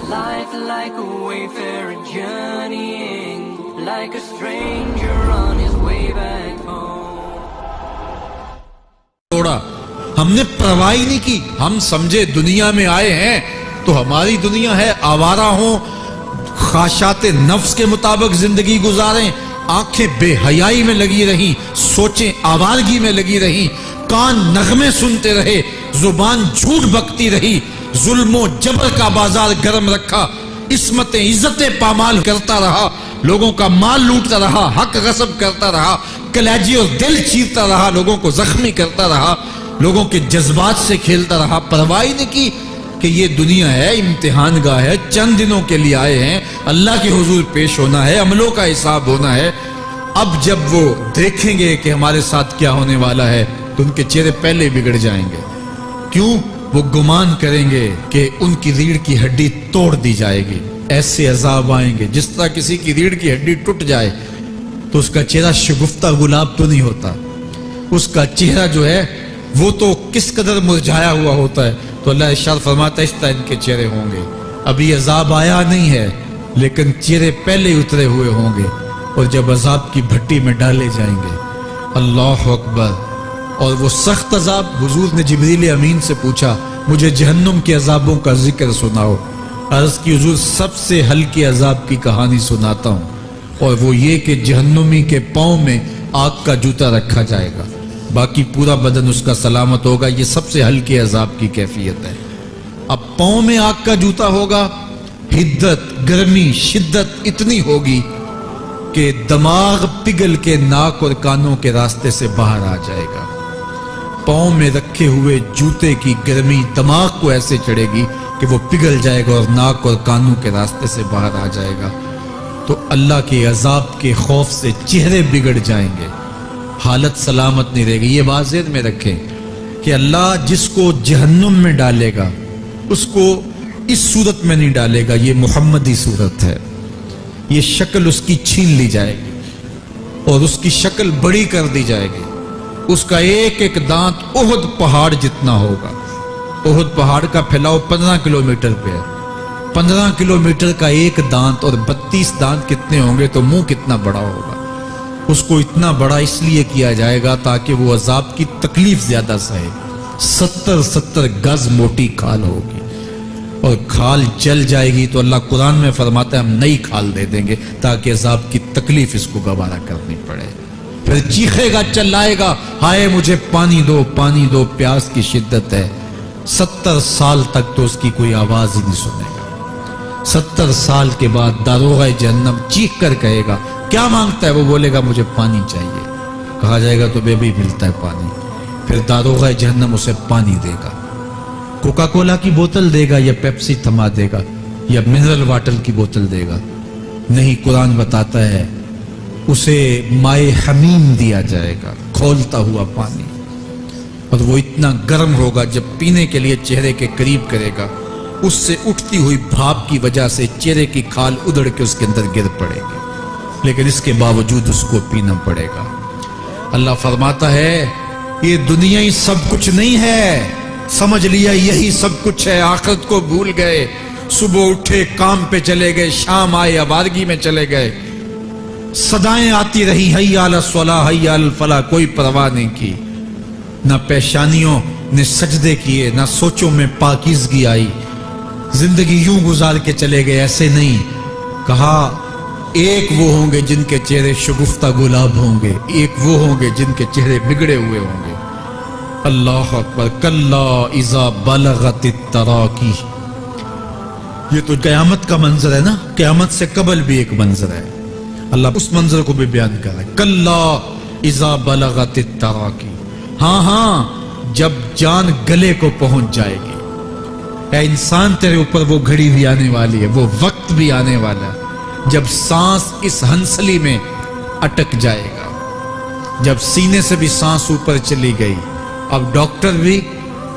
Life like a wayfarer journeying, like a stranger on his way back home. توڑا ہم نے پرواہ ہی نہیں کی. ہم سمجھے دنیا میں آئے ہیں تو ہماری دنیا ہے, آوارہ ہوں, خواہشات نفس کے مطابق زندگی گزاریں, آنکھیں بے حیائی میں لگی رہیں, سوچیں آوارگی میں لگی رہیں, کان نغمے سنتے رہے, زبان جھوٹ بکتی رہی, ظلم و جبر کا بازار گرم رکھا, عصمتیں عزتیں پامال کرتا رہا, لوگوں کا مال لوٹتا رہا, حق غصب کرتا رہا, کلیجی اور دل چیرتا رہا, لوگوں کو زخمی کرتا رہا, لوگوں کے جذبات سے کھیلتا رہا. پرواہ نہیں کی کہ یہ دنیا ہے, امتحان گاہ ہے, چند دنوں کے لیے آئے ہیں, اللہ کے حضور پیش ہونا ہے, عملوں کا حساب ہونا ہے. اب جب وہ دیکھیں گے کہ ہمارے ساتھ کیا ہونے والا ہے تو ان کے چہرے پہلے بگڑ جائیں گے. کیوں؟ وہ گمان کریں گے کہ ان کی ریڑھ کی ہڈی توڑ دی جائے گی. ایسے عذاب آئیں گے جس طرح کسی کی ریڑھ کی ہڈی ٹوٹ جائے تو اس کا چہرہ شگفتہ گلاب تو نہیں ہوتا, اس کا چہرہ جو ہے وہ تو کس قدر مرجھایا ہوا ہوتا ہے. تو اللہ ارشاد فرماتا ہے اس طرح ان کے چہرے ہوں گے. ابھی عذاب آیا نہیں ہے لیکن چہرے پہلے اترے ہوئے ہوں گے, اور جب عذاب کی بھٹی میں ڈالے جائیں گے, اللہ اکبر, اور وہ سخت عذاب. حضور نے جبریل امین سے پوچھا مجھے جہنم کے عذابوں کا ذکر سناؤ. عرض کی حضور سب سے ہلکے عذاب کی کہانی سناتا ہوں, اور وہ یہ کہ جہنمی کے پاؤں میں آگ کا جوتا رکھا جائے گا, باقی پورا بدن اس کا سلامت ہوگا. یہ سب سے ہلکے عذاب کی کیفیت ہے. اب پاؤں میں آگ کا جوتا ہوگا, حدت, گرمی, شدت اتنی ہوگی کہ دماغ پگھل کے ناک اور کانوں کے راستے سے باہر آ جائے گا. پاؤں میں رکھے ہوئے جوتے کی گرمی دماغ کو ایسے چڑھے گی کہ وہ پگھل جائے گا اور ناک اور کانوں کے راستے سے باہر آ جائے گا. تو اللہ کے عذاب کے خوف سے چہرے بگڑ جائیں گے, حالت سلامت نہیں رہے گی. یہ بات ذہن میں رکھیں کہ اللہ جس کو جہنم میں ڈالے گا اس کو اس صورت میں نہیں ڈالے گا. یہ محمدی صورت ہے. یہ شکل اس کی چھین لی جائے گی اور اس کی شکل بڑی کر دی جائے گی. اس کا ایک ایک دانت احد پہاڑ جتنا ہوگا. احد پہاڑ کا پھیلاؤ 15 کلومیٹر پہ ہے. 15 کلومیٹر کا ایک دانت اور 32 دانت کتنے ہوں گے تو منہ کتنا بڑا ہوگا. اس کو اتنا بڑا اس لیے کیا جائے گا تاکہ وہ عذاب کی تکلیف زیادہ سہے. 70 گز موٹی کھال ہوگی اور کھال جل جائے گی تو اللہ قرآن میں فرماتا ہے ہم نئی کھال دے دیں گے تاکہ عذاب کی تکلیف اس کو گوارا کرنی پڑے. پھر چیخے گا, چلائے گا, ہائے مجھے پانی دو, پانی دو, پیاس کی شدت ہے. 70 سال تک تو اس کی کوئی آواز ہی نہیں سنے گا. 70 سال کے بعد داروغہ جہنم چیخ کر کہے گا کیا مانگتا ہے؟ وہ بولے گا مجھے پانی چاہیے. کہا جائے گا تو بے بھی ملتا ہے پانی. پھر داروغہ جہنم اسے پانی دے گا. کوکا کولا کی بوتل دے گا یا پیپسی تھما دے گا یا منرل واٹر کی بوتل دے گا؟ نہیں, قرآن بتاتا ہے اسے مائے حمیم دیا جائے گا, کھولتا ہوا پانی. اور وہ اتنا گرم ہوگا جب پینے کے لیے چہرے کے قریب کرے گا اس سے اٹھتی ہوئی بھاپ کی وجہ سے چہرے کی کھال ادھڑ کے اس کے اندر گر پڑے گی, لیکن اس کے باوجود اس کو پینا پڑے گا. اللہ فرماتا ہے یہ دنیا ہی سب کچھ نہیں ہے, سمجھ لیا یہی سب کچھ ہے, آخرت کو بھول گئے. صبح اٹھے کام پہ چلے گئے, شام آئے آوارگی میں چلے گئے, صدائیں آتی رہی حی علی الصلاۃ حی علی الفلاح, کوئی پرواہ نہیں کی. نہ پیشانیوں نے سجدے کیے, نہ سوچوں میں پاکیزگی آئی. زندگی یوں گزار کے چلے گئے. ایسے نہیں, کہا ایک وہ ہوں گے جن کے چہرے شگفتہ گلاب ہوں گے, ایک وہ ہوں گے جن کے چہرے بگڑے ہوئے ہوں گے. اللہ اکبر. کلا اذا بلغت التراقی. یہ تو قیامت کا منظر ہے نا, قیامت سے قبل بھی ایک منظر ہے. اللہ اس منظر کو بھی بیان کر رہا ہے. کلا اذا بلغت التراقی. ہاں جب جان گلے کو پہنچ جائے گی. اے انسان تیرے اوپر وہ گھڑی بھی آنے والی ہے, وہ وقت بھی آنے والا ہے جب سانس اس ہنسلی میں اٹک جائے گا, جب سینے سے بھی سانس اوپر چلی گئی. اب ڈاکٹر بھی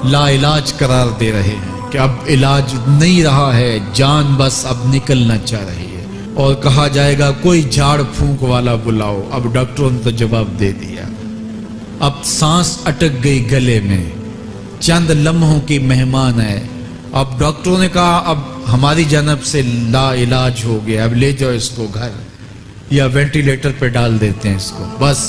لا علاج قرار دے رہے ہیں کہ اب علاج نہیں رہا ہے, جان بس اب نکلنا چاہ رہی ہے. اور کہا جائے گا کوئی جھاڑ پھونک والا بلاؤ. اب ڈاکٹروں نے تو جواب دے دیا, اب سانس اٹک گئی گلے میں, چند لمحوں کی مہمان ہے, اب ڈاکٹروں نے کہا اب ہماری جانب سے لا علاج ہو گیا، اب لے جاؤ اس کو گھر یا وینٹیلیٹر پہ ڈال دیتے ہیں اس کو، بس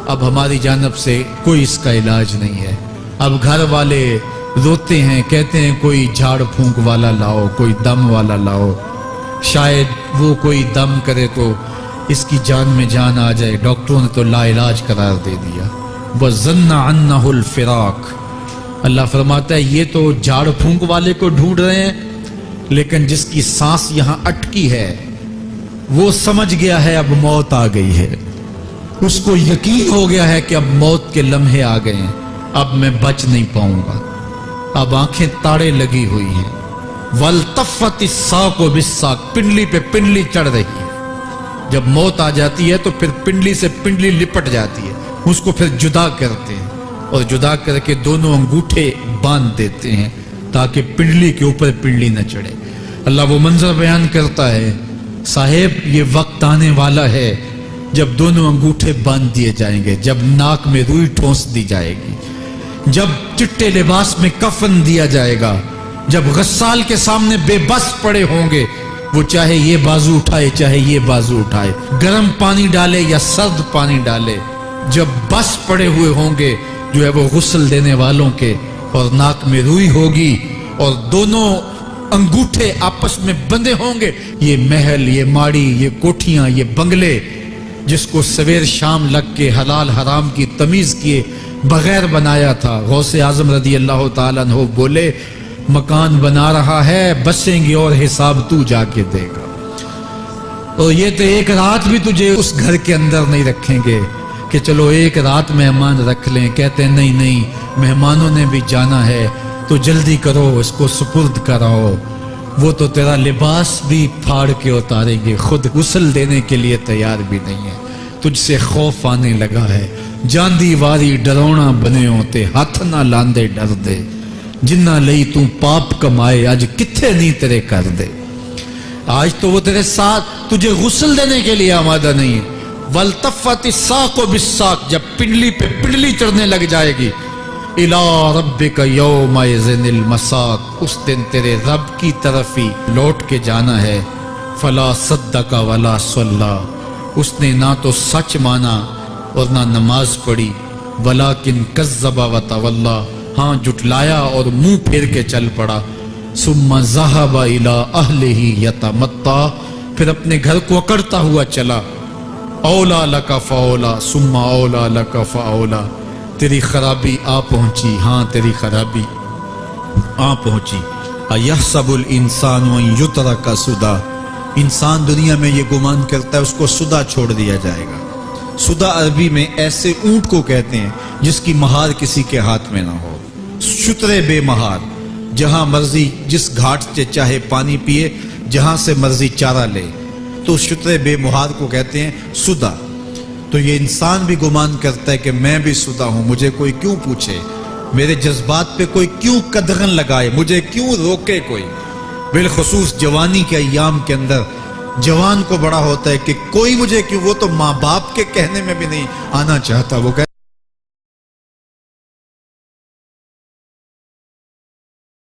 اب ہماری جانب سے کوئی اس کا علاج نہیں ہے۔ اب گھر والے روتے ہیں، کہتے ہیں کوئی جھاڑ پھونک والا لاؤ، کوئی دم والا لاؤ، شاید وہ کوئی دم کرے تو اس کی جان میں جان آ جائے۔ ڈاکٹروں نے تو لا علاج قرار دے دیا۔ وَظَنَّ عَنَّهُ الْفِرَاقُ، اللہ فرماتا ہے یہ تو جھاڑ پھونک والے کو ڈھونڈ رہے ہیں، لیکن جس کی سانس یہاں اٹکی ہے وہ سمجھ گیا ہے اب موت آ گئی ہے، اس کو یقین ہو گیا ہے کہ اب موت کے لمحے آ گئے ہیں، اب میں بچ نہیں پاؤں گا۔ اب آنکھیں تاڑے لگی ہوئی ہیں۔ وَالْتَفَّتِ السَّاقُ بِالسَّاقِ، پنڈلی پہ پنڈلی چڑھ رہی ہے۔ جب موت آ جاتی ہے تو پھر پنڈلی سے پنڈلی لپٹ جاتی ہے، اس کو پھر جدا کرتے ہیں اور جدا کر کے دونوں انگوٹھے باندھ دیتے ہیں تاکہ پنڈلی کے اوپر پنڈلی نہ چڑھے۔ اللہ وہ منظر بیان کرتا ہے، صاحب یہ وقت آنے والا ہے جب دونوں انگوٹھے باندھ دیے جائیں گے، جب ناک میں روئی ٹھونس دی جائے گی، جب چٹے لباس میں کفن دیا جائے گا، جب غسال کے سامنے بے بس پڑے ہوں گے، وہ چاہے یہ بازو اٹھائے چاہے یہ بازو اٹھائے، گرم پانی ڈالے یا سرد پانی ڈالے، جب بس پڑے ہوئے ہوں گے جو ہے وہ غسل دینے والوں کے، اور ناک میں روئی ہوگی اور دونوں انگوٹھے آپس میں بندھے ہوں گے۔ یہ محل، یہ ماڑی، یہ کوٹھیاں، یہ بنگلے جس کو سویر شام لگ کے حلال حرام کی تمیز کیے بغیر بنایا تھا، غوث اعظم رضی اللہ تعالیٰ عنہ بولے مکان بنا رہا ہے، بسیں گے اور حساب تو جا کے دے گا، اور یہ تو ایک رات بھی تجھے اس گھر کے اندر نہیں رکھیں گے کہ چلو ایک رات مہمان رکھ لیں۔ کہتے ہیں نہیں نہیں، مہمانوں نے بھی جانا ہے تو جلدی کرو، اس کو سپرد کراؤ، وہ تو تیرا لباس بھی پھاڑ کے اتاریں گے، خود غسل دینے کے لیے تیار بھی نہیں ہے، تجھ سے خوف آنے لگا ہے۔ جاندی واری ڈرونا بنے ہوتے، ہاتھ نہ لاندے ڈر دے، جنہ لئی تو پاپ کمائے اج کتھے نہیں تیرے کر دے۔ آج تو وہ تیرے ساتھ تجھے غسل دینے کے لیے آمادہ نہیں ہے۔ وَالْتَفَّتِ السَّاقُ بِالسَّاقِ، جب پنڈلی پہ پنڈلی چڑھنے لگ جائے گی، إِلَىٰ رَبِّكَ يَوْمَئِذٍ الْمَسَاقُ، اس دن تیرے رب کی طرف ہی لوٹ کے جانا ہے۔ فَلَا صَدَّقَ وَلَا صَلَّىٰ، اس نے نہ تو سچ مانا اور نہ نماز پڑھی، وَلَٰكِنْ كَذَّبَ وَتَوَلَّىٰ، ہاں جھٹلایا اور منہ پھیر کے چل پڑا۔ ثُمَّ ذَهَبَ إِلَىٰ أَهْلِهِ يَتَمَطَّىٰ، پھر اپنے گھر کو اکڑتا ہوا چلا۔ اولا لک فاولا ثم اولا لک فاولا، تیری خرابی آ پہنچی، ہاں تیری خرابی آ پہنچی۔ ایحسب الانسان ان یترک سدی، انسان دنیا میں یہ گمان کرتا ہے اس کو سدا چھوڑ دیا جائے گا۔ سدا عربی میں ایسے اونٹ کو کہتے ہیں جس کی مہار کسی کے ہاتھ میں نہ ہو، شترے بے مہار، جہاں مرضی جس گھاٹ سے چاہے پانی پیے، جہاں سے مرضی چارہ لے، تو شترے بے مہار کو کہتے ہیں سدا۔ تو یہ انسان بھی گمان کرتا ہے کہ میں بھی سدا ہوں، مجھے کوئی کیوں پوچھے، میرے جذبات پہ کوئی کیوں قدغن لگائے، مجھے کیوں روکے کوئی۔ بالخصوص جوانی کے ایام کے اندر جوان کو بڑا ہوتا ہے کہ کوئی مجھے کیوں، وہ تو ماں باپ کے کہنے میں بھی نہیں آنا چاہتا، وہ کہتا